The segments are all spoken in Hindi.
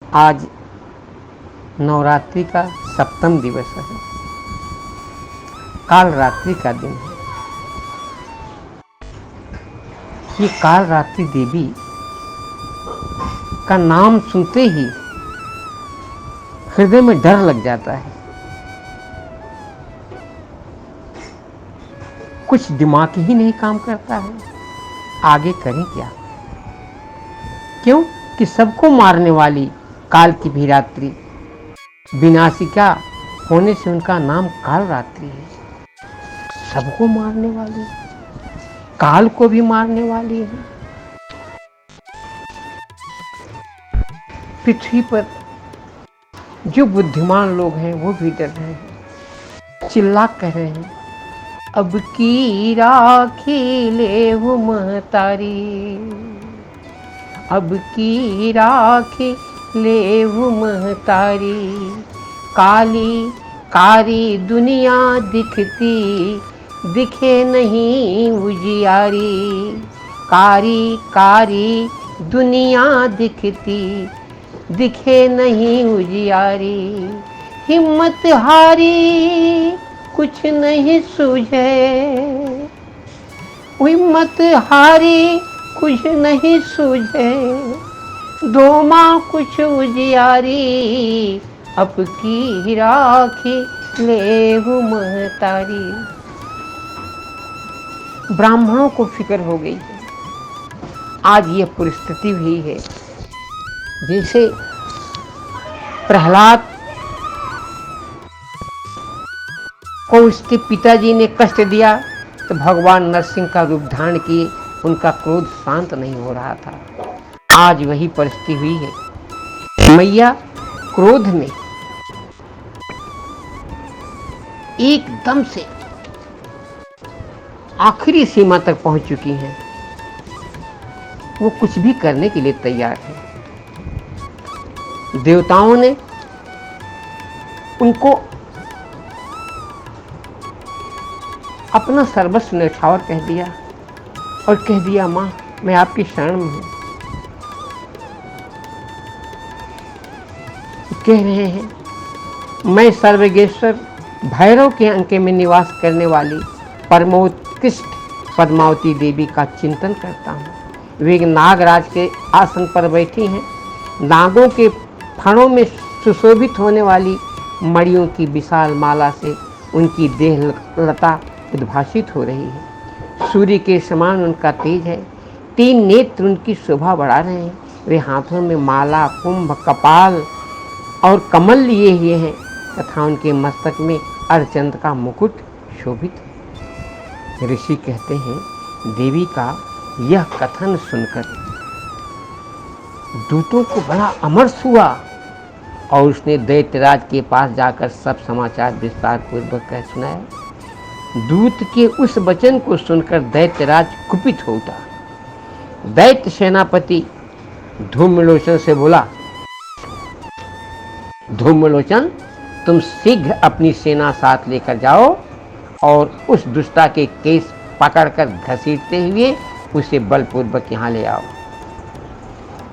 आज नवरात्रि का सप्तम दिवस है। काल रात्रि का दिन है। ये काल रात्रि देवी का नाम सुनते ही हृदय में डर लग जाता है। कुछ दिमाग ही नहीं काम करता है, आगे करें क्या। क्यों कि सबको मारने वाली काल की भी रात्रि विनाशिका होने से उनका नाम काल रात्रि है। सबको मारने वाली, काल को भी मारने वाली है। पृथ्वी पर जो बुद्धिमान लोग हैं वो भी डर रहे हैं, चिल्ला कह रहे हैं, अब की राखी ले वो महतारी, अब की राखी ले वो महतारी, काली कारी दुनिया दिखती, दिखे नहीं उजियारी, कारी कारी दुनिया दिखती, दिखे नहीं उजियारी, हिम्मत हारी कुछ नहीं सूझे, हिम्मत हारी कुछ नहीं सूझे, दो माँ कुछ उजियारी, अब की राखी लेहू महतारी। ब्राह्मणों को फिक्र हो गई है। आज यह परिस्थिति हुई है जैसे प्रहलाद को उसके पिताजी ने कष्ट दिया तो भगवान नरसिंह का रूप धारण किए, उनका क्रोध शांत नहीं हो रहा था। आज वही परिस्थिति हुई है। मैया क्रोध में एकदम से आखिरी सीमा तक पहुंच चुकी हैं। वो कुछ भी करने के लिए तैयार है। देवताओं ने उनको अपना सर्वस्व न्यौछावर कह दिया और कह दिया, माँ मैं आपकी शरण में हूं। कह रहे हैं, मैं सर्वज्ञेश्वर भैरव के अंक में निवास करने वाली परमोत्कृष्ट पद्मावती देवी का चिंतन करता हूँ। वे नागराज के आसन पर बैठी हैं। नागों के फणों में सुशोभित होने वाली मणियों की विशाल माला से उनकी देह लता उद्भासित हो रही है। सूर्य के समान उनका तेज है। 3 नेत्र उनकी शोभा बढ़ा रहे हैं। वे हाथों में माला, कुंभ, कपाल और कमल लिए हुए हैं तथा उनके मस्तक में अर्धचंद्र का मुकुट शोभित है। ऋषि कहते हैं, देवी का यह कथन सुनकर दूतों को बड़ा अमर्ष हुआ और उसने दैत्यराज के पास जाकर सब समाचार विस्तार पूर्वक कह सुनाया। दूत के उस वचन को सुनकर दैत्यराज कुपित हो उठा। दैत्य सेनापति धूम्रलोचन से बोला, धूम्रलोचन तुम शीघ्र अपनी सेना साथ लेकर जाओ और उस दुष्टा के केस पकड़कर घसीटते हुए उसे बलपूर्वक यहाँ ले आओ।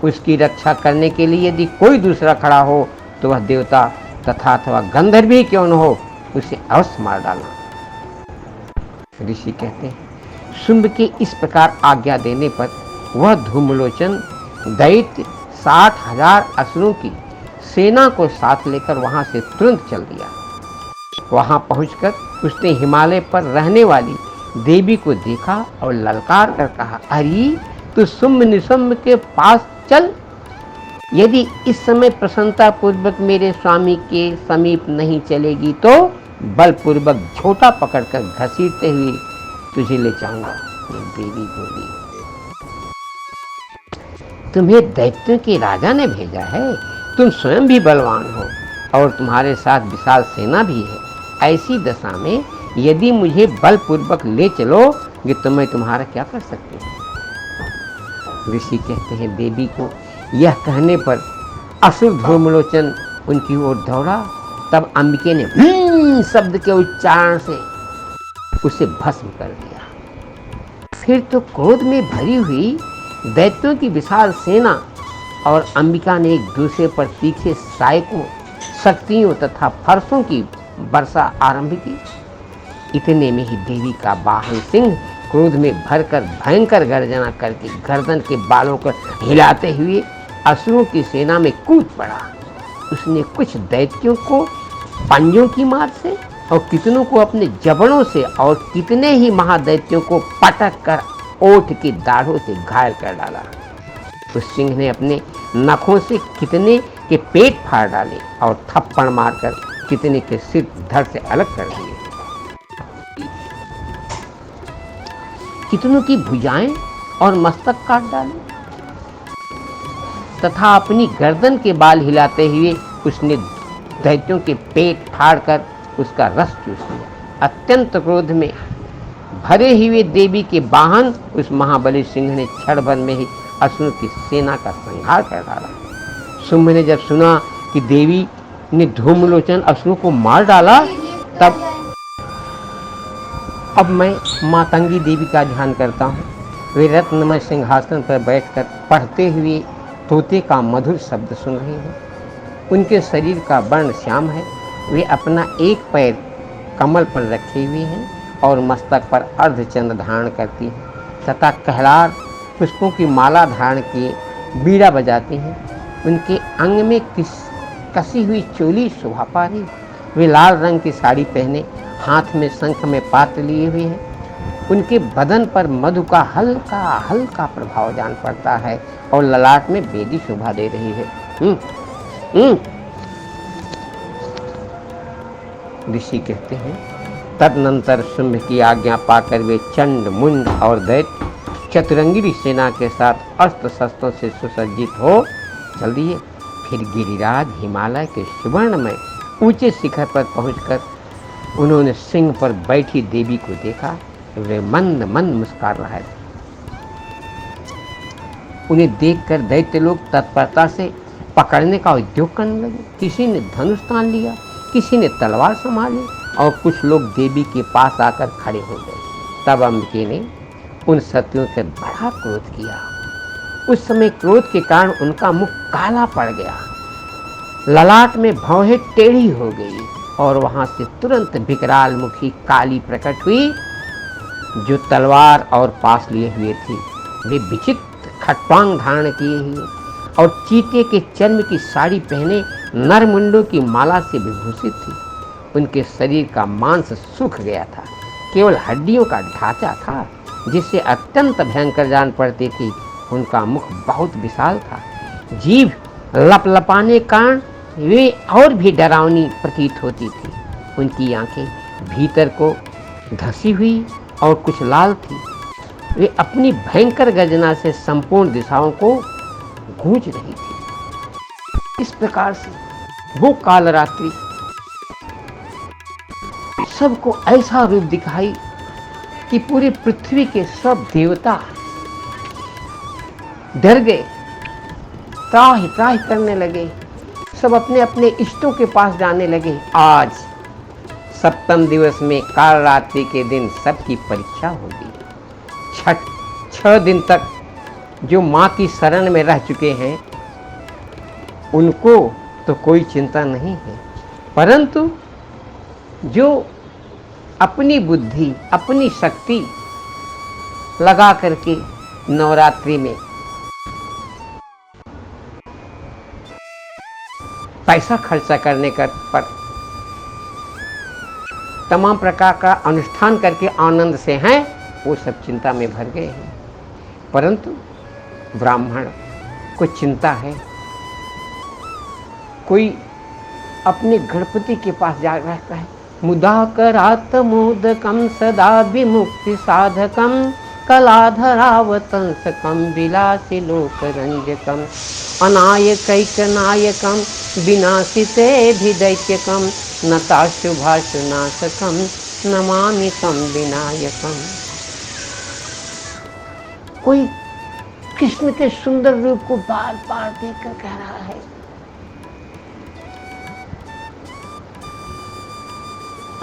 उसकी रक्षा करने के लिए यदि कोई दूसरा खड़ा हो तो वह देवता तथा अथवा गंधर्व भी क्यों न हो, उसे अवश्य मार डालना। ऋषि कहते हैं, शुंभ के इस प्रकार आज्ञा देने पर वह धूम्रलोचन दैत्य 60,000 असुरों की सेना को साथ लेकर वहां से तुरंत चल दिया। वहां पहुंचकर उसने हिमालय पर रहने वाली देवी को देखा और ललकार कर कहा, अरे तू शुंभ निशुंभ के पास चल। यदि इस समय प्रसन्नता पूर्वक मेरे स्वामी के समीप नहीं चलेगी तो बलपूर्वक झोटा पकड़कर घसीटते हुए तुझे ले जाऊंगा। देवी बोली, तुम्हें दैत्यों के राजा ने भेजा है, तुम स्वयं भी बलवान हो और तुम्हारे साथ विशाल सेना भी है। ऐसी दशा में यदि मुझे बलपूर्वक ले चलोगे तो मैं तुम्हारा क्या कर सकती हूँ। ऋषि कहते हैं, देवी को यह कहने पर असुर धूम्रलोचन उनकी ओर दौड़ा। तब अंबिके ने शब्द के उच्चारण से उसे भस्म कर दिया। फिर तो क्रोध में भरी हुई दैत्यों की विशाल सेना और अंबिका ने एक दूसरे पर तीखे सहायकों, शक्तियों तथा फरसों की वर्षा आरंभ की। इतने में ही देवी का वाहन सिंह क्रोध में भरकर भयंकर गर्जना करके गर्दन के बालों को हिलाते हुए असुरों की सेना में कूद पड़ा। उसने कुछ दैत्यों को पंजों की मार से और कितनों को अपने जबड़ों से और कितने ही महादैत्यों को पटक कर ओठ की दाढ़ों से घायल कर डाला। उस सिंह ने अपने नखों से कितने के पेट फाड़ डाले और थप्पड़ मारकर कितने के सिर धड़ से अलग कर दिए। कितनों की भुजाएं और मस्तक काट डाले तथा अपनी गर्दन के बाल हिलाते हुए उसने दैत्यों के पेट फाड़कर उसका रस चूस लिया। अत्यंत क्रोध में भरे हुए देवी के वाहन उस महाबली सिंह ने क्षण भर में ही असुरों की सेना का संहार कर डाला। शुंभ ने जब सुना कि देवी ने धूम्रलोचन असुरों को मार डाला, तब अब मैं मातंगी देवी का ध्यान करता हूँ। वे रत्नमय सिंहासन पर बैठकर पढ़ते हुए तोते का मधुर शब्द सुन रही हैं। उनके शरीर का वर्ण श्याम है। वे अपना एक पैर कमल पर रखे हुए हैं और मस्तक पर अर्धचंद्र धारण करती हैं तथा कहलार पुष्पों की माला धारण किए बीड़ा बजाती हैं। उनके अंग में कसी हुई चोली शोभा पा रही। वे लाल रंग की साड़ी पहने हाथ में शंख में पात्र लिए हुए हैं। उनके बदन पर मधु का हल्का हल्का प्रभाव जान पड़ता है और ललाट में बेदी शोभा दे रही है। ऋषि कहते हैं, तदनंतर शुंभ की आज्ञा पाकर वे चंड, मुंड और दैत्य चतुरंगिनी सेना के साथ अस्त्र शस्त्रों से सुसज्जित हो चल दिए। फिर गिरिराज हिमालय के सुवर्णमय ऊंचे शिखर पर पहुंचकर उन्होंने सिंह पर बैठी देवी को देखा। वे मंद मंद मुस्कुरा रहे थे। उन्हें देखकर दैत्य लोग तत्परता से पकड़ने का उद्योग करने लगे। किसी ने धनुष तान लिया, किसी ने तलवार संभाली और कुछ लोग देवी के पास आकर खड़े हो गए। तब अंबिके ने उन सत्यों से बड़ा क्रोध किया। उस समय क्रोध के कारण उनका मुख काला पड़ गया, ललाट में भौहें टेढ़ी हो गई और वहां से तुरंत विकराल मुखी काली प्रकट हुई जो तलवार और पास लिए हुए थी। वे विचित्र खटवांग धारण किए हुए और चीते के चर्म की साड़ी पहने नरमुंडों की माला से विभूषित थी। उनके शरीर का मांस सूख गया था, केवल हड्डियों का ढांचा था जिससे अत्यंत भयंकर जान पड़ती थी। उनका मुख बहुत विशाल था, जीभ लपलपाने कारण वे और भी डरावनी प्रतीत होती थी। उनकी आंखें भीतर को धसी हुई और कुछ लाल थी। वे अपनी भयंकर गर्जना से संपूर्ण दिशाओं को गूंज रही थी। इस प्रकार से वो कालरात्रि सबको ऐसा रूप दिखाई कि पूरी पृथ्वी के सब देवता डर गए, त्राहि त्राहि करने लगे। सब अपने अपने इष्टों के पास जाने लगे। आज सप्तम दिवस में कालरात्रि के दिन सबकी परीक्षा होगी। 6 दिन तक जो माँ की शरण में रह चुके हैं उनको तो कोई चिंता नहीं है, परंतु जो अपनी बुद्धि अपनी शक्ति लगा करके नवरात्रि में पैसा खर्चा करने पर तमाम प्रकार का अनुष्ठान करके आनंद से हैं, वो सब चिंता में भर गए हैं। परंतु ब्राह्मण को चिंता है, कोई अपने गणपति के पास जा रहता है। मुदाकरात्मोदकं सदा विमुक्ति साधकं कलाधरावतंसकं विलासिलोकरंजकं अनायकैकनायकं विनाशितेऽधिदैत्यकं नताशुभाशुनाशकं नमामि तं विनायकं। कोई कृष्ण के सुंदर रूप को बार बार देखकर कह रहा है,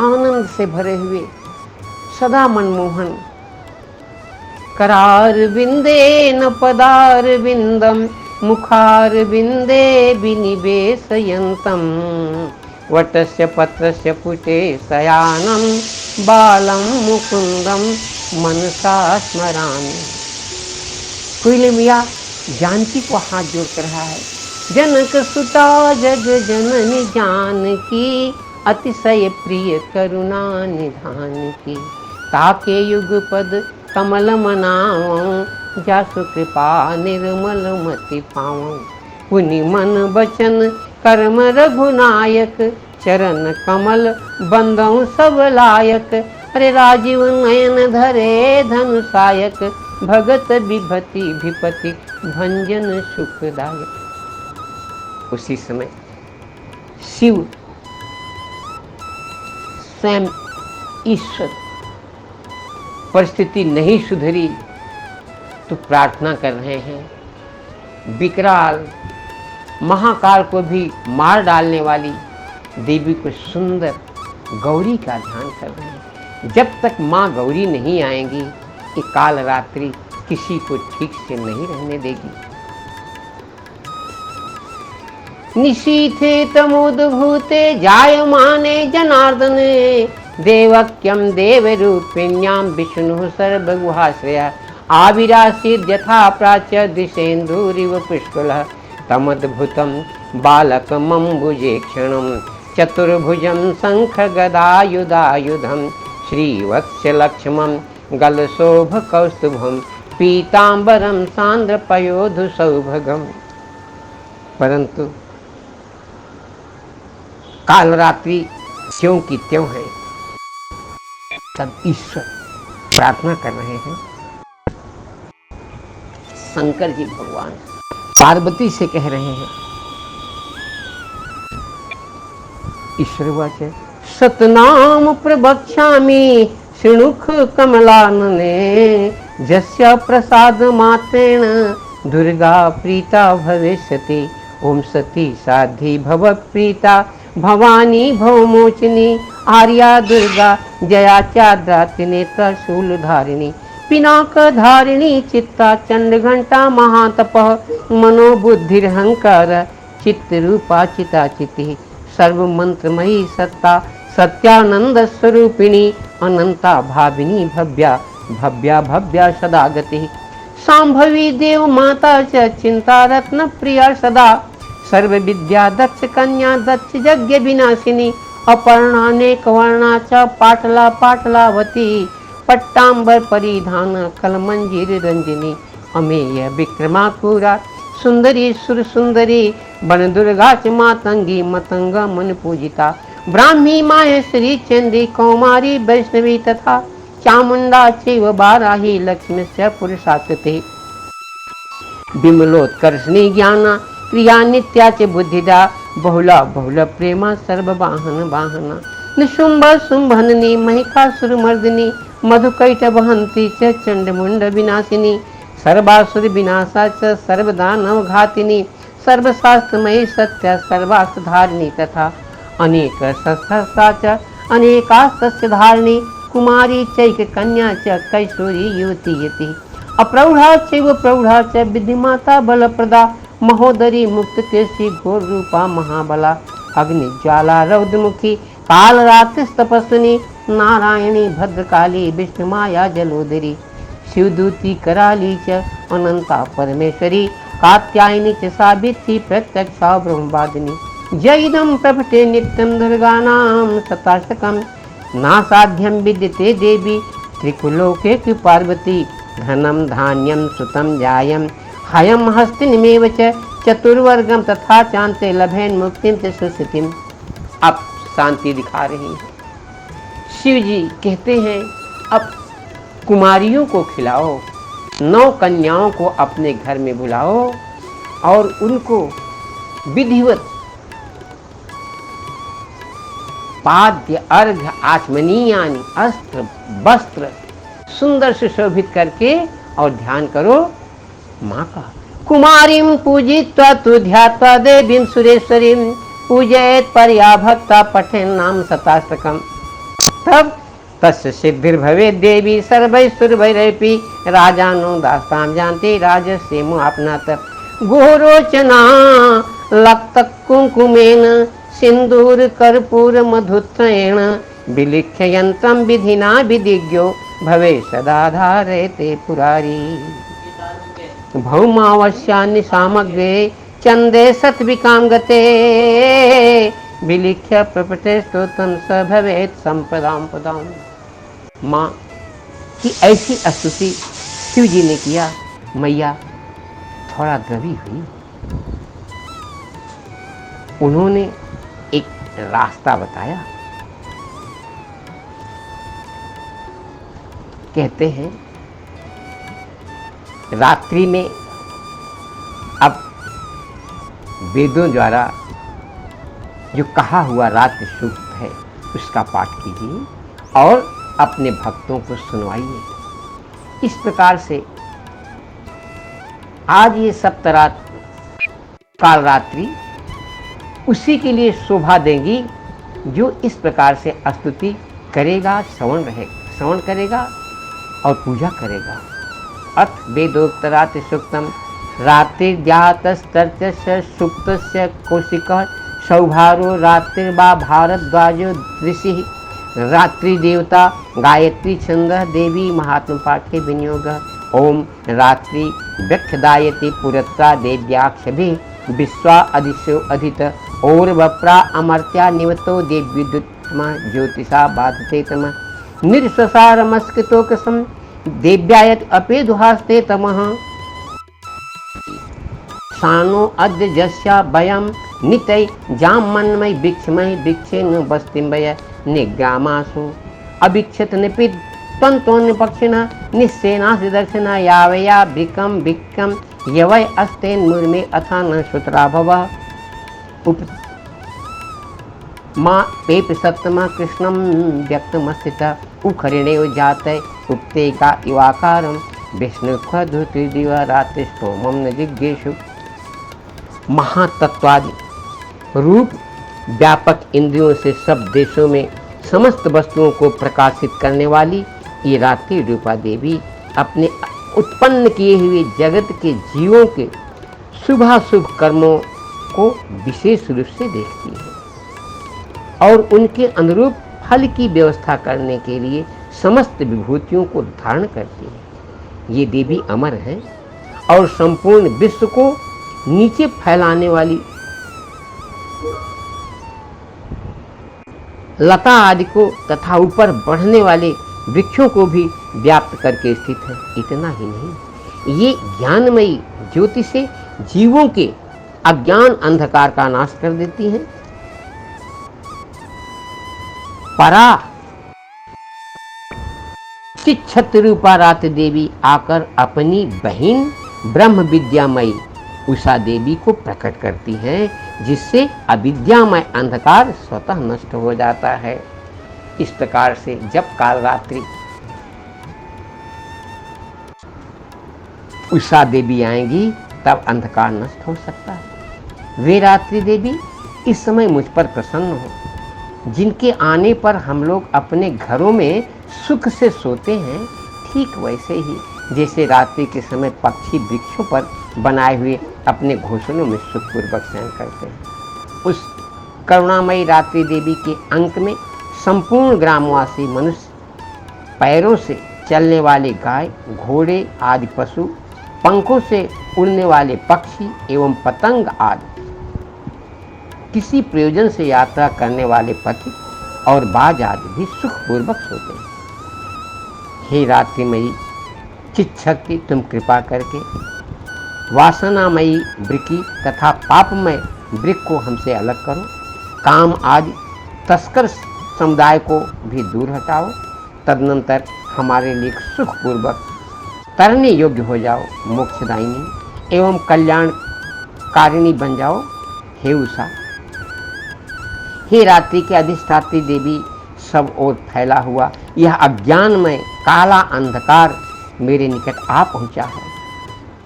आनंद से भरे हुए सदा मनमोहन। करार विंदे न पदार विंदम मुखारविन्दे विनिवेशयन्तं वटस्य पत्रस्य पुटे शयानं बालं मुकुन्दं मनसा स्मरामि। कोयले मिया जानकी को हाथ जोड़ कर रहा है। जनक सुता जग जननी जानकी, अतिशय प्रिय करुणा निधान की। ताके युगपद कमल मनावं, जासु कृपा निर्मल मति पावं। पुनि मन बचन कर्म रघुनायक, चरण कमल बंदौ सब लायक। अरे राजीव नयन धरे धनुषायक, भगत विभति विपति भंजन सुखदायक। उसी समय शिव स्वयं ईश्वर, परिस्थिति नहीं सुधरी तो प्रार्थना कर रहे हैं। विकराल महाकाल को भी मार डालने वाली देवी को सुंदर गौरी का ध्यान कर रहे हैं। जब तक माँ गौरी नहीं आएंगी कि काल रात्रि किसी को ठीक से नहीं रहने देगी। निशीथे तमोद्भूते जायमाने जनार्दने, देवक्यं देवरूपिण्यां विष्णुः सर्वगुहाश्रयः। आविरासीद् यथा प्राच्य दिशेन्दुरिव पुष्कलः, तमद्भुतं बालकमम्बुजे क्षणं, चतुर्भुजं शङ्खगदायुधायुधं, श्रीवत्सलक्ष्मं गलशोभकौस्तुभं, पीताम्बरं सान्द्रपयोधुसौभगम्। परंतु काल रात्रि क्यों की त्यों है। तब ईश्वर प्रार्थना कर रहे हैं। शंकर जी भगवान पार्वती से कह रहे हैं, ईश्वर वाचे सतनाम प्रवक्ष्यामि शृणुख कमलानने, जस्य प्रसाद मात्रेण दुर्गा प्रीता भविष्यति। ओम सती साध्वी भव प्रीता, भवानी भवमोचिनी, आर्या दुर्गा जया चाद्राति नेत्र शूलधारिणी, पिनाक धारिणी चित्ता चंड घंटा महातपः, मनोबुद्धिरहंकार चित्तरूपा चिताचिति, सर्वमंत्रमयी सत्ता सत्यानंद स्वरूपिणी, अनंता भाविनी भव्या भव्या भव्या सदा गति, सांभवी देव माता च चिंता रत्न प्रिया सदा, सर्व विद्या दक्ष कन्या दक्ष यज्ञ विनाशिनी, अपर्णानेक वर्णा च पाटला पाटलावती, पट्टांबर परिधान कलमंजीर रंजिनी, अमेय विक्रमाकुरा सुंदरी सुर सुंदरी, बन दुर्गा च मातंगी मतंगा मन पूजिता, ब्राह्मी माहेश्वरी चंडी कौमारी वैष्णवी तथा चामुंडा चैव बाराही लक्ष्मीश्च पुरुषाकृते, विमलोत्कर्षणी ज्ञाना क्रिया नित्या च बुद्धिदा, बहुला बहुल प्रेमा सर्ववाहन वाहना, निशुंभ शुंभननी महिषासुर मर्दिनी, मधुकैटवहंती च चंडमुंड विनाशिनी, सर्वासुर विनाशा च सर्वदानव घातिनी, सर्वशास्त्रमयी सत्य सर्वास्त्रधारिणी तथा अनेक सहस्रा च अनेकास्त्र धारिणी, कुमारी चैक कन्या च कैशोरी युवती यति, अप्रौढ़ा चैव प्रौढ़ा च विधिमाता बलप्रदा, महोदरी मुक्त केशी घोर रूपा महाबला, अग्नि ज्वाला रौद्रमुखी काल रात्रि तपस्विनी, नारायणी भद्रकाली विष्णु माया जलोदरी, शिवदूती कराली च अनंता परमेश्वरी, कात्यायनी च सावित्री प्रत्यक्षा ब्रह्मवादिनी, जयिदं प्रभटे नित्यं दुर्गानां शताष्टकं, नासाध्यं विद्यते देवी त्रिकुलोके तु पार्वती, धनं धान्यं सुतं जायं हयं हस्तिनिमेव च, चतुर्वर्गं तथा चान्ते लभेन मुक्तिं च सुस्थितिं। अब शांति दिखा रही है। शिव जी कहते हैं अब कुमारियों को खिलाओ, 9 कन्याओं को अपने घर में बुलाओ और उनको विधिवत पाद्य अर्घ्य आचमनीयानि अस्त्र वस्त्र सुंदर सुशोभित करके और ध्यान करो माँ का। कुमारीं पूजित्वा तु ध्यात्वा देवीं सुरेश्वरीं, पूजयेत् परया भक्ता पठेन् नाम शताष्टकम्। तब तस्य सिद्धिर्भवेत् देवी सर्वैः सुरभैरपि, राजानो दास्तां जानते राजस्येमो आपनात्। गोरोचना लक्त कुंकुमेन सिंदूर कर्पूर मधुत्रयेण विलिख्य यंत्रम विधिना विधिज्ञो भवे सदा धारयते पुरारी। भौमावश्यानि सामग्रे चंदे सत्विकाम गते विलिख्य प्रपटे स्तोत्रम स भवेत् संपदाम पदाम। माँ की ऐसी स्तुति शिव जी ने किया, मैया थोड़ा द्रवी हुई। उन्होंने एक रास्ता बताया। कहते हैं रात्रि में अब वेदों द्वारा जो कहा हुआ रात्रि सूक्त है उसका पाठ कीजिए और अपने भक्तों को सुनवाइए। इस प्रकार से आज ये सप्तरात काल रात्रि उसी के लिए शोभा देंगी जो इस प्रकार से स्तुति करेगा, श्रवण करेगा और पूजा करेगा। अथ वेदोक्त रात्रि सूक्तम रात्रिर्जातस्तर्चस्य सुप्तस्य कौशिकः सौभारो रात्रिर्वा भारद्वाजो ऋषिः रात्रि देवता गायत्री छंदः देवी महात्म पाठे विनियोगः ओम रात्रि व्यक्षदायति पुरत्रा देव्याक्षभिः विश्वा अधिशो अधित और वप्रा अमर्त्या निवतो देव्युद्युत्मा ज्योतिषा बाधते तमः निर्श्वसारमस्कृतोकसं देव्यायत अपेदुहास्ते तमः सानो अद्य जस्या वयं नितै जामन्मय भिक्षमय भिक्षेन बस्तिम्बय निग्रामासु अभिक्षत निपित तंतोन्य पक्षिणा निस्सेनासि दर्शना यावया भिक्कम भिक्कम यवय अस्तेन मुर्मे अथा न श्रुतरा भवः माँ पेप सप्तमा कृष्णम व्यक्तमस्थितः उखरिणेव जातय उपतेका इवाकारम विष्णुखधुति दिवा रात्रिस्तोमम न जिज्ञेषु। महातत्वादि रूप व्यापक इंद्रियों से सब देशों में समस्त वस्तुओं को प्रकाशित करने वाली ये रात्रि रूपा देवी अपने उत्पन्न किए हुए जगत के जीवों के शुभाशुभ कर्मों को विशेष रूप से देखती है और उनके अनुरूप फल की व्यवस्था करने के लिए समस्त विभूतियों को धारण करती है। ये देवी अमर है और संपूर्ण विश्व को नीचे फैलाने वाली लता आदि को तथा ऊपर बढ़ने वाले वृक्षों को भी व्याप्त करके स्थित है। इतना ही नहीं, ये ज्ञानमयी ज्योति से जीवों के अज्ञान अंधकार का नाश कर देती है। परा चिच्छत रूपा रात देवी आकर अपनी बहन ब्रह्म विद्यामयी उषा देवी को प्रकट करती है, जिससे अविद्यामय अंधकार स्वतः नष्ट हो जाता है। इस प्रकार से जब काल रात्रि उषा देवी आएंगी तब अंधकार नष्ट हो सकता है। वे रात्रि देवी इस समय मुझ पर प्रसन्न हो, जिनके आने पर हम लोग अपने घरों में सुख से सोते हैं, ठीक वैसे ही जैसे रात्रि के समय पक्षी वृक्षों पर बनाए हुए अपने घोंसलों में सुखपूर्वक शयन करते हैं। उस करुणामयी रात्रि देवी के अंक में संपूर्ण ग्रामवासी मनुष्य, पैरों से चलने वाले गाय, घोड़े आदि पशु, पंखों से उड़ने वाले पक्षी एवं पतंग आदि किसी प्रयोजन से यात्रा करने वाले पथिक और बाज आदि भी सुखपूर्वक सोते हैं। हे रात्रिमयी चित्शक्ति, तुम कृपा करके वासनामयी वृक्की तथा पापमय वृक्क को हमसे अलग करो। काम आदि तस्कर समुदाय को भी दूर हटाओ। तदनंतर हमारे लिए सुखपूर्वक तरने योग्य हो जाओ। मोक्षदायिनी एवं कल्याणकारिणी बन जाओ। हे उषा, हे रात्रि के अधिष्ठात्री देवी, सब ओर फैला हुआ यह अज्ञानमय काला अंधकार मेरे निकट आ पहुंचा है।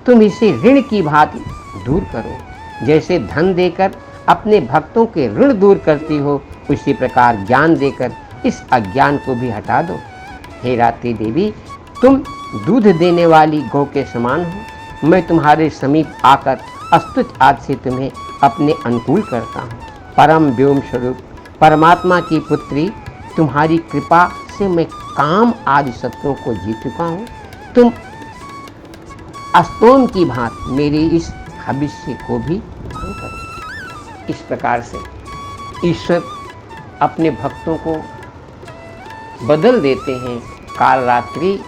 तुम इसे ऋण की भांति दूर करो। जैसे धन देकर अपने भक्तों के ऋण दूर करती हो, उसी प्रकार ज्ञान देकर इस अज्ञान को भी हटा दो। हे रात्रि देवी, तुम दूध देने वाली गौ के समान हो। मैं तुम्हारे समीप आकर अस्तुत आज से तुम्हें अपने अनुकूल करता हूँ। परम व्योम स्वरूप परमात्मा की पुत्री, तुम्हारी कृपा से मैं काम आदि शत्रुओं को जीत चुका हूँ। तुम अस्तोम की भांति मेरे इस भविष्य को भी ध्यान करो। इस प्रकार से ईश्वर अपने भक्तों को बदल देते हैं। काल रात्रि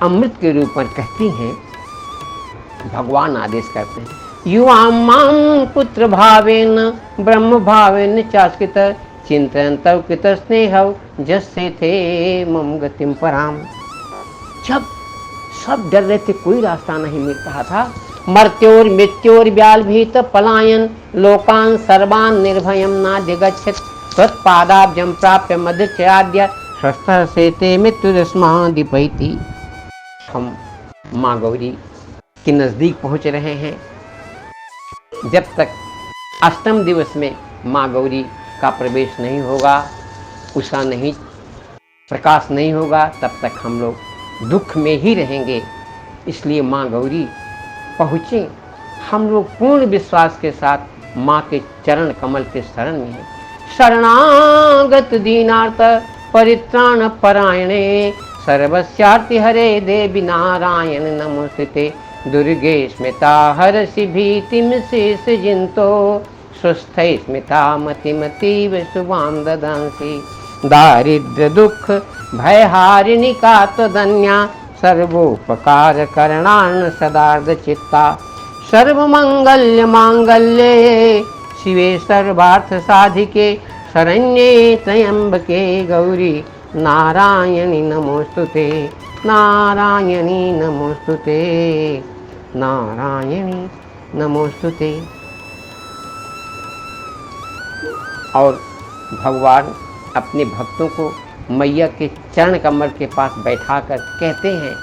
अमृत के रूप में कहती हैं, भगवान आदेश करते हैं, युवां मां पुत्र भावेन ब्रह्म भावेन चास्कित चिंतन तव कृत स्नेहव जस्से थे मम गतिम पराम। जब सब डर रहे थे, कोई रास्ता नहीं मिल रहा था, मर्त्योर मृत्योर व्याल भीत पलायन लोकान सर्वान निर्भयम नाद्य गच्छत त्वत्पादाब्जं प्राप्य मदच्याद्य स्वस्थ से ते मृत्युरस्मादिपैति। हम माँ गौरी के नज़दीक पहुँच रहे हैं। जब तक अष्टम दिवस में माँ गौरी का प्रवेश नहीं होगा, उषा नहीं, प्रकाश नहीं होगा, तब तक हम लोग दुख में ही रहेंगे। इसलिए माँ गौरी पहुँचे। हम लोग पूर्ण विश्वास के साथ माँ के चरण कमल के शरण में हैं। शरणागत दीनार्थ परित्राण परायणे सर्वस्यार्ति हरे देवी नारायण नमोस्तुते। दुर्गे स्मिता हरसि भीतिम शेष जिन्तो स्वस्थै स्मिता मतिमतीव शुभां ददांसि। दारिद्र्य दुख भयहारिणी का त्वदन्या सर्वोपकार करणान् सदार्ध चित्ता। सर्वमंगल्य मांगल्ये शिवे सर्वार्थ साधिके शरण्ये त्र्यंबके गौरी नारायणी नमोस्तुते। नारायणी नमोस्तुते। नारायणी नमोस्तुते। और भगवान अपने भक्तों को मैया के चरण कमल के पास बैठाकर कहते हैं,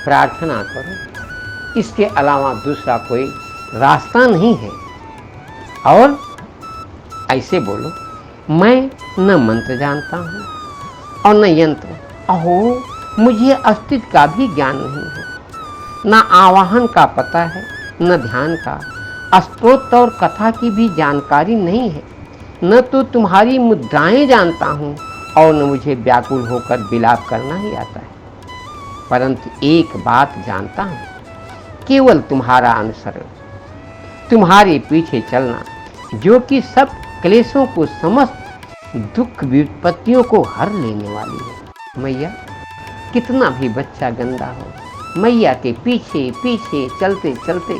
प्रार्थना करो, इसके अलावा दूसरा कोई रास्ता नहीं है। और ऐसे बोलो, मैं न मंत्र जानता हूँ और न यंत्र। अहो, मुझे अस्तित्व का भी ज्ञान नहीं है, न आवाहन का पता है, न ध्यान का। स्तोत्र और कथा की भी जानकारी नहीं है। न तो तुम्हारी मुद्राएं जानता हूँ और न मुझे व्याकुल होकर विलाप करना ही आता है। परंतु एक बात जानता हूँ, केवल तुम्हारा अनुसरण, तुम्हारे पीछे चलना, जो कि सब क्लेशों को, समस्त दुख विपत्तियों को हर लेने वाली है। मैया, कितना भी बच्चा गंदा हो, मैया के पीछे पीछे चलते चलते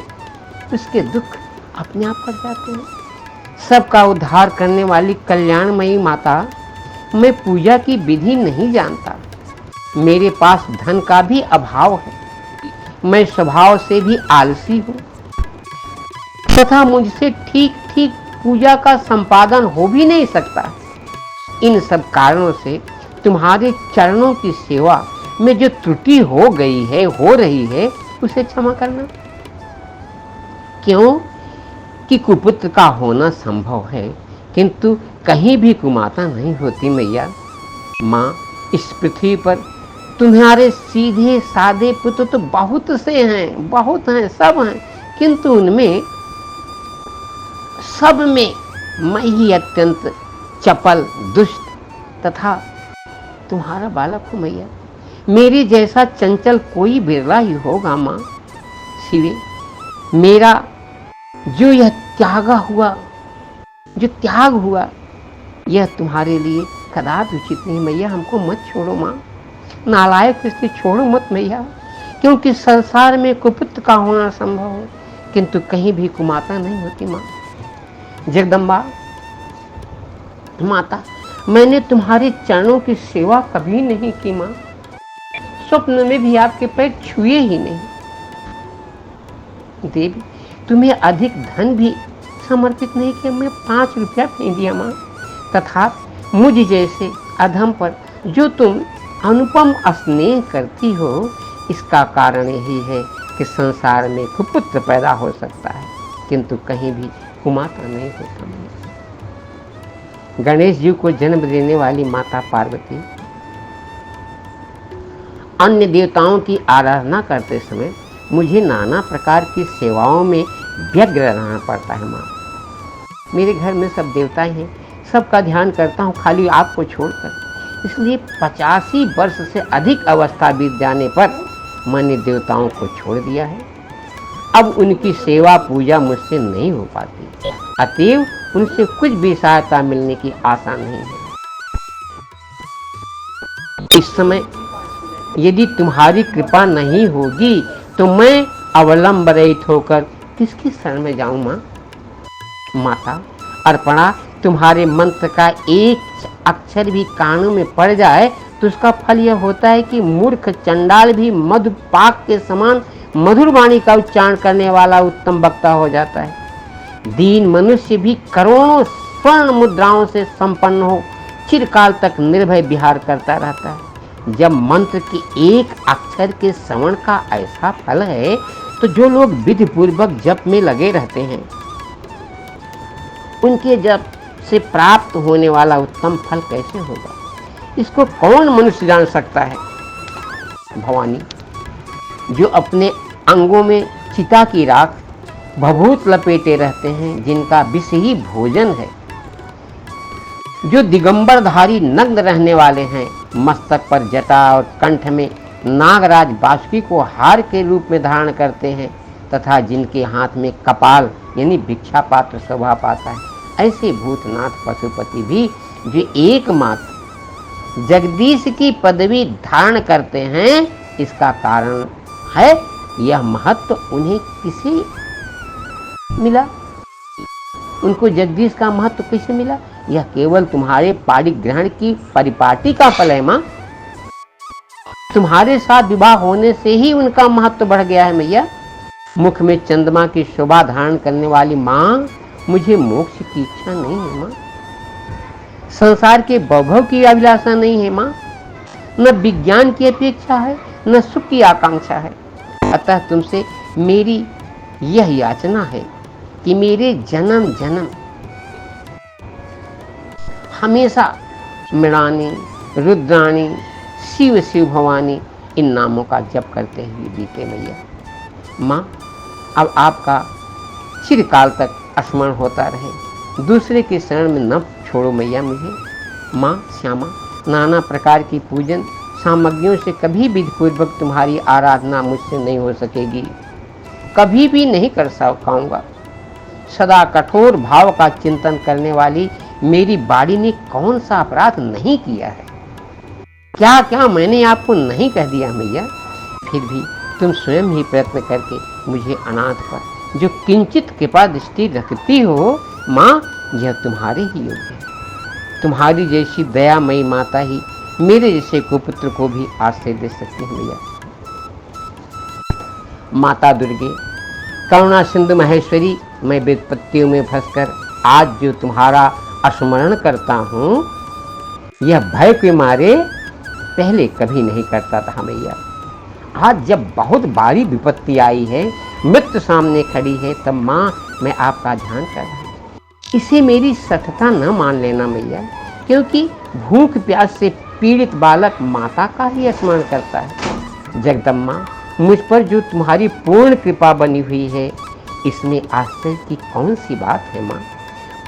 उसके दुख अपने आप कट जाते हैं। सबका उद्धार करने वाली कल्याणमयी माता, मैं पूजा की विधि नहीं जानता। मेरे पास धन का भी अभाव है। मैं स्वभाव से भी आलसी हूँ तथा मुझसे ठीक ठीक पूजा का संपादन हो भी नहीं सकता। इन सब कारणों से तुम्हारे चरणों की सेवा में जो त्रुटि हो गई है, हो रही है, उसे क्षमा करना। क्यों कि कुपुत्र का होना संभव है, किंतु कहीं भी कुमाता नहीं होती। मैया माँ, इस पृथ्वी पर तुम्हारे सीधे सादे पुत्र तो बहुत से हैं, बहुत हैं, सब हैं, किंतु उनमें सब में मैं ही अत्यंत चपल, दुष्ट तथा तुम्हारा बालक हूँ। मैया, मेरे जैसा चंचल कोई बिरला ही होगा। माँ शिवे, मेरा जो यह त्याग हुआ, यह तुम्हारे लिए कदापि उचित नहीं। मैया, हमको मत छोड़ो माँ, नालायक स्त्री छोड़ो मत मैया, क्योंकि संसार में कुपुत्र का होना संभव है, किंतु कहीं भी कुमाता नहीं होती। माँ जगदम्बा माता, मैंने तुम्हारे चरणों की सेवा कभी नहीं की माँ, स्वप्न में भी आपके पैर छुए ही नहीं। देवी, तुम्हें अधिक धन भी समर्पित नहीं किया, मैं 5 रुपया नहीं दिया माँ। तथा मुझ जैसे अधम पर जो तुम अनुपम स्नेह करती हो, इसका कारण यही है कि संसार में कुपुत्र पैदा हो सकता है, किंतु कहीं भी कुमाता नहीं होता। गणेश जी को जन्म देने वाली माता पार्वती अन्य देवताओं की आराधना करते समय मुझे नाना प्रकार की सेवाओं में व्यग्र रहना पड़ता है माँ। मेरे घर में सब देवताएं हैं, सबका ध्यान करता हूँ खाली आपको छोड़कर, इसलिए 85 वर्ष से अधिक अवस्था बीत जाने पर मैंने देवताओं को छोड़ दिया है। अब उनकी सेवा पूजा मुझसे नहीं हो पाती, अतएव उनसे कुछ भी सहायता मिलने की आशा नहीं है। इस समय यदि तुम्हारी कृपा नहीं होगी तो मैं अवलंब रहित होकर किसकी शरण में जाऊं माँ? माता अर्पणा, तुम्हारे मंत्र का एक अक्षर भी कानों में पड़ जाए तो उसका फल यह होता है कि मूर्ख चंडाल भी मधुपाक के समान मधुर वाणी का उच्चारण करने वाला उत्तम वक्ता हो जाता है। दीन मनुष्य भी करोड़ों स्वर्ण मुद्राओं से संपन्न हो चिरकाल तक निर्भय विहार करता रहता है। जब मंत्र के एक अक्षर के श्रवण का ऐसा फल है तो जो लोग विधि पूर्वक जप में लगे रहते हैं उनके जप से प्राप्त होने वाला उत्तम फल कैसे होगा, इसको कौन मनुष्य जान सकता है। भवानी, जो अपने अंगों में चिता की राख भभूत लपेटे रहते हैं, जिनका विष ही भोजन है, जो दिगंबरधारी नग्न रहने वाले हैं, मस्तक पर जटा और कंठ में नागराज बासुकी को हार के रूप में धारण करते हैं तथा जिनके हाथ में कपाल यानी भिक्षा पात्र शोभा पाता है, ऐसे भूतनाथ पशुपति भी जो एकमात्र जगदीश की पदवी धारण करते हैं, इसका कारण है यह महत्व उन्हें किसे मिला, उनको जगदीश का महत्व कैसे मिला? यह केवल तुम्हारे पाणिग्रहण की परिपाटी का फल है माँ। तुम्हारे साथ विवाह होने से ही उनका महत्व बढ़ गया है मैया। मुख में चंद्रमा की शोभा धारण करने वाली माँ, मुझे मोक्ष की इच्छा नहीं है माँ, संसार के वैभव की अभिलाषा नहीं है माँ, न विज्ञान की अपेक्षा है न सुख की आकांक्षा है। अतः तुमसे मेरी यह याचना है कि मेरे जन्म जन्म हमेशा मृणानी, रुद्राणी, शिव शिव भवानी इन नामों का जप करते हुए बीते मैया। माँ, अब आपका चिरकाल तक स्मरण होता रहे, दूसरे के शरण में न छोड़ो मैया मुझे। माँ श्यामा, नाना प्रकार की पूजन सामग्रियों से कभी विधिपूर्वक तुम्हारी आराधना मुझसे नहीं हो सकेगी, कभी भी नहीं कर पाऊंगा। सदा कठोर भाव का चिंतन करने वाली मेरी बाड़ी ने कौन सा अपराध नहीं किया है, क्या क्या मैंने आपको नहीं कह दिया मैया। फिर भी तुम स्वयं ही प्रयत्न करके मुझे अनाथ पर जो किंचित कृपा दृष्टि रखती हो माँ, यह तुम्हारे ही योग्य है। तुम्हारी जैसी दयामयी माता ही मेरे जैसे कुपुत्र को भी आश्रय दे सकती है मैया। माता दुर्गे, करुणा सिंधु महेश्वरी, मैं विपत्तियों में फंसकर आज जो तुम्हारा स्मरण करता हूँ, यह भय के मारे पहले कभी नहीं करता था मैया। आज जब बहुत भारी विपत्ति आई है, मृत्यु सामने खड़ी है, तब माँ मैं आपका ध्यान कर रहा हूँ। इसे मेरी सठता न मान लेना मैया, क्योंकि भूख प्यास से पीड़ित बालक माता का ही स्मरण करता है। जगदम्मा, मुझ पर जो तुम्हारी पूर्ण कृपा बनी हुई है, इसमें आश्चर्य की कौन सी बात है माँ।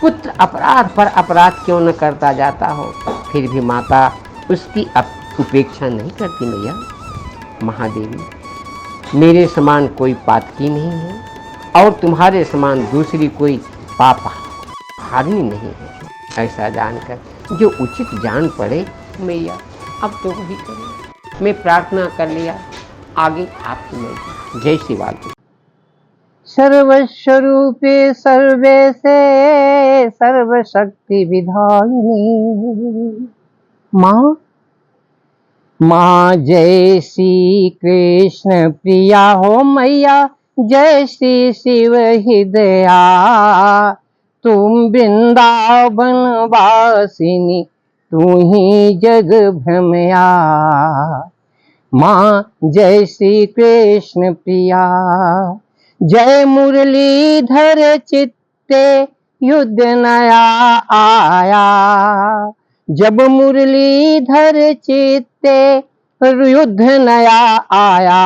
पुत्र अपराध पर अपराध क्यों न करता जाता हो, फिर भी माता उसकी उपेक्षा नहीं करती मैया। महादेवी, मेरे समान कोई पातकी नहीं है और तुम्हारे समान दूसरी कोई पाप हारिनी नहीं है। ऐसा जानकर जो उचित जान पड़े मैया, अब तो वही करें। मैं प्रार्थना कर लिया, आगे आपकी मर्जी। जय श्री वाल्मीकि। सर्वस्वरूपे सर्वेशे सर्वशक्ति विधायिनी माँ। माँ जय श्री कृष्ण प्रिया हो मैया, जय श्री शिव हृदया, तुम वृंदावन वासिनी, तू ही जग भ्रमया। माँ जय श्री कृष्ण प्रिया, जय मुरलीधर चित्ते युद्ध नया आया। जब मुरलीधर चित्ते युद्ध नया आया,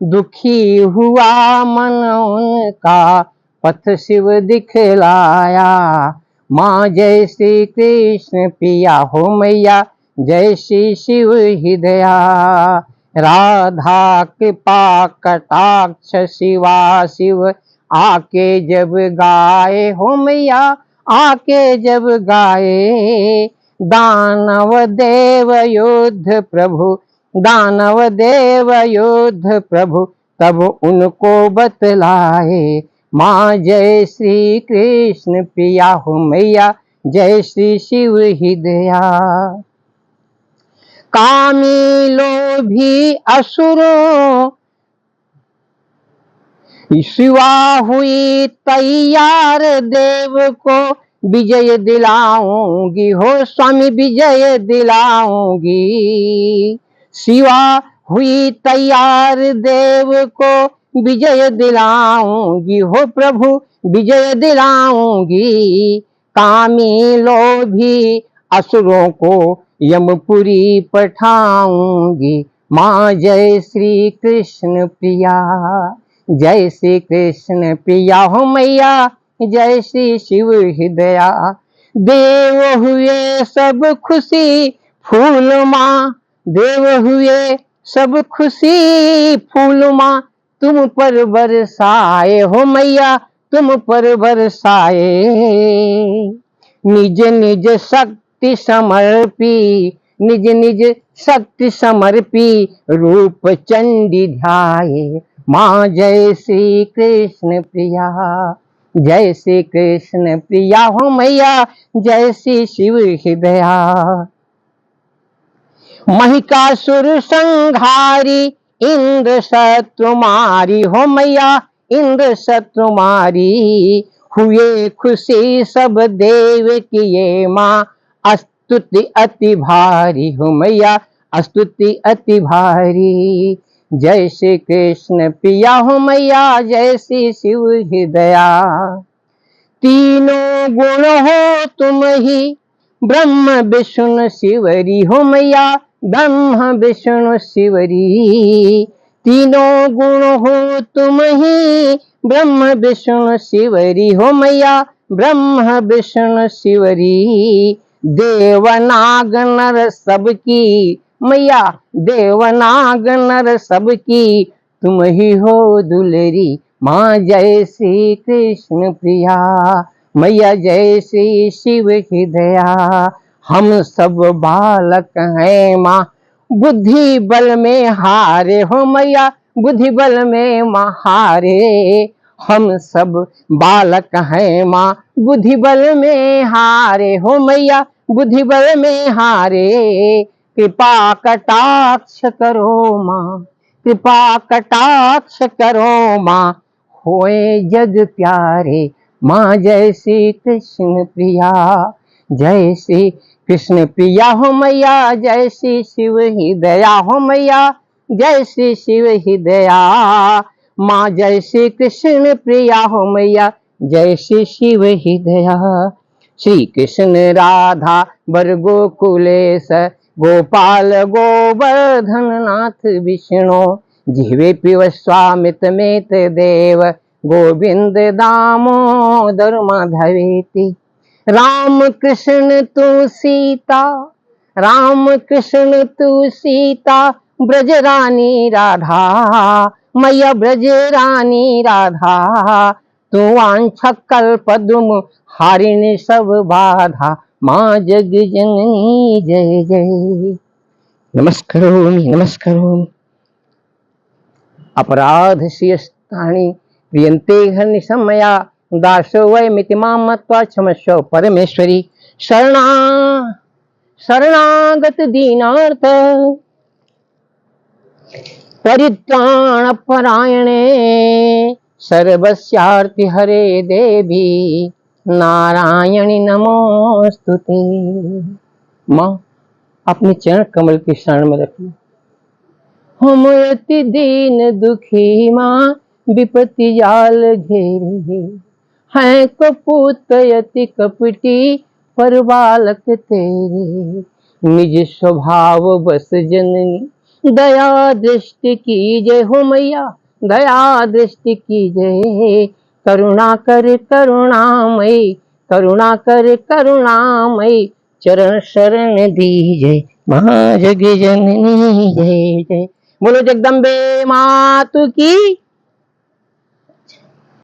दुखी हुआ मन उनका पथ शिव दिखलाया। माँ जय श्री कृष्ण पिया हो मैया, जय श्री शिव हृदया। राधा कृपा कटाक्ष शिवा शिव आके जब गाए हो मैया, आके जब गाए। दानव देव युद्ध प्रभु, दानव देव युद्ध प्रभु तब उनको बतलाए। माँ जय श्री कृष्ण पिया हो मैया, जय श्री शिव हृदया। कामी लोभी असुरों शिवा हुई तैयार, देव को विजय दिलाऊंगी हो स्वामी, विजय दिलाऊंगी। शिवा हुई तैयार, देव को विजय दिलाऊंगी हो प्रभु, विजय दिलाऊंगी। कामी लोभी असुरों को यमपुरी पठाऊंगी। माँ जय श्री कृष्ण प्रिया, जय श्री कृष्ण प्रिया हो मैया, जय श्री शिव हृदया। देव हुए सब खुशी फूल माँ, देव हुए सब खुशी फूल माँ, तुम पर बरसाए हो मैया, तुम पर बरसाए। निज निज शक्ति समर्पी, निज निज शक्ति समर्पी, रूप चंडी ध्याए। माँ जय श्री कृष्ण प्रिया, जय श्री कृष्ण प्रिया हो मैया, जय श्री शिव हृदया। महिषासुर संहारी, इंद्र शत्रु मारी हो मैया, इंद्र शत्रु मारी। हुए खुशी सब देव की ये माँ, स्तुति अति भारी हो मैया, स्तुति अति भारी। जय श्री कृष्ण प्रिया हो मैया, जय श्री शिव हृदया। तीनों गुण हो तुम ही, ब्रह्म विष्णु शिवरी हो मैया, ब्रह्म विष्णु शिवरी। तीनों गुण हो तुम ही, ब्रह्म विष्णु शिवरी हो मैया, ब्रह्म विष्णु शिवरी। देवनाग नर सबकी मैया, देवनाग नर सबकी तुम ही हो दुलरी। माँ जय श्री कृष्ण प्रिया, मैया जय श्री शिव हृदया। हम सब बालक हैं माँ, बुद्धि बल में हारे हो मैया, बुद्धि बल में हारे। हम सब बालक हैं माँ, बुद्धि बल में हारे हो मैया, बुद्धि बल में हारे। कृपा कटाक्ष करो माँ, कृपा कटाक्ष करो माँ, होए जग प्यारे। माँ जय श्री कृष्ण प्रिया, जय श्री कृष्ण प्रिया हो मैया, जय श्री शिव हृदया हो मैया, जय श्री शिव हृदया। माँ जय श्री कृष्ण प्रिया हो मैया, जय श्री शिव हृदया। श्री कृष्ण राधा वर गोकुलेश, गोपाल गोवर्धन नाथ विष्णु। जिह्वे पिब स्वामित मेत देव, गोविंद दामोदर माधवेति। राम कृष्ण तू सीता, राम कृष्ण तू सीता, ब्रज रानी राधा मैया, ब्रज रानी राधा। तू वांछा कल्प दुम हारिणी सब बाधा। माँ जग जननी जय जय। नमस्करोमि नमस्करोमि। अपराध शियस्तानि क्रियन्ते हर्निशमया, दासो वै मिति मां मत्वा क्षमस्व परमेश्वरी। शरणागत दीनार्थ परित्राण परायणे, सर्वस्यार्ति हरे देवी, नारायणी नमोस्तुते। माँ अपने चरण कमल के शरण में रखिए। हम अति दीन दुखी माँ, विपत्ति जाल घेरे। हैं कपूत अति कपटी, पर बालक तेरे। निज स्वभाव बस जननी, दया दृष्टि की जय हो मैया, दया दृष्टि कीजय, करुणा कर करुणामय, करुणा कर करुणामय, चरण शरण दीजय, महाजग जननी जय जय। बोलो जगदम्बे मातु की।